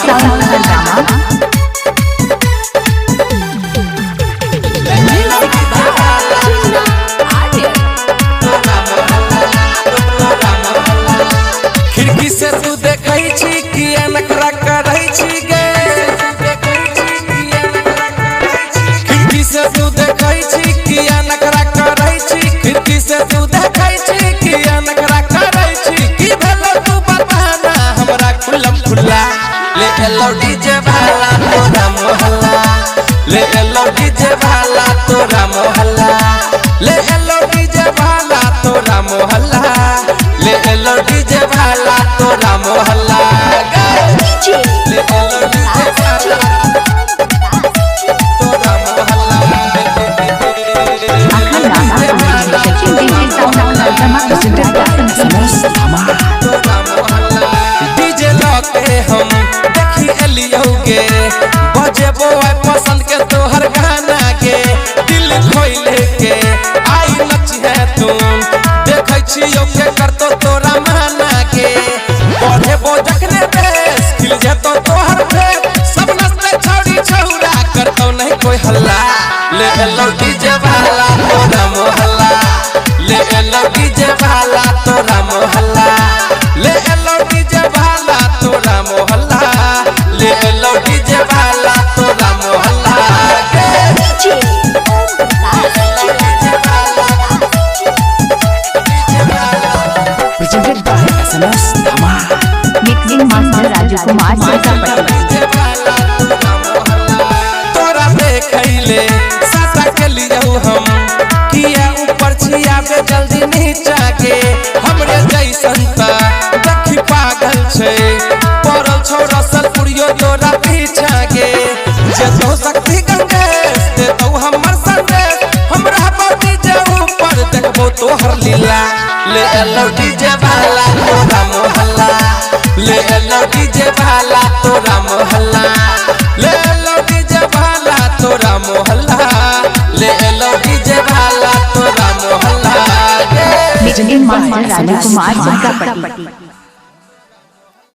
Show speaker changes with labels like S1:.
S1: Sound हंगामा।
S2: खिड़की से तू देखै छी किया नखरा करै छी गे, खिड़की से तू देखै छी किया नखरा करै छी, खिड़की से तू देखै छी किया नखरा करै छी। की भेलो तू बताना हमरा खुलम खुला, ले एलो डीजे वाला तोरा मोहल्ला, ले एलो डीजे वाला तोरा मोहल्ला, ले एलो डीजे वाला तोरा मोहल्ला, ले एलो डीजे वाला तोरा मोहल्ला, ले एलो डीजे वाला तोरा मोहल्ला। डीजे लके हम देखी एलियो गे, बजेबो आई पसंद के तोहर गाना गे, दिल खोइले के आई नचिहे तुम, देखै छियो के करतो तोरा माना के, बढ़ेबो जखने बेस खिल जेतो तोहर फेस, सब नचते छौड़ी छौरा करतो नहीं कोई हल्ला, ले एलो डीजे वाला तोरा मोहल्ला, ले एलो डीजे वाला तोरा मोहल्ला, ले एलो डीजे वाला तोरा मोहल्ला, ले एलो डीजे वाला तोरा मोहल्ला,
S1: presented by SMS Dhama, mixing master Raju Kumar Sita।
S2: तोरा देखैले साता के लियो हम, किया ऊपर छियाबे जल्दी नीचा गे, हमरे जैसन त देखी पागल छै, पड़ल छौ रसलपुरियो तोरा पीछा गे, जेतो शक्ति गंगेश देतौ हमर संदेश, हमरा बॉडी जे ऊपर देखबो तोहर लीला, ले एलो डीजे वाला तोरा मोहल्ला, ले एलो डीजे वाला तोरा मोहल्ला, ले एलो डीजे वाला तोरा मोहल्ला, ले एलो डीजे वाला तोरा मोहल्ला,
S1: mixing master Raju Kumar Sita।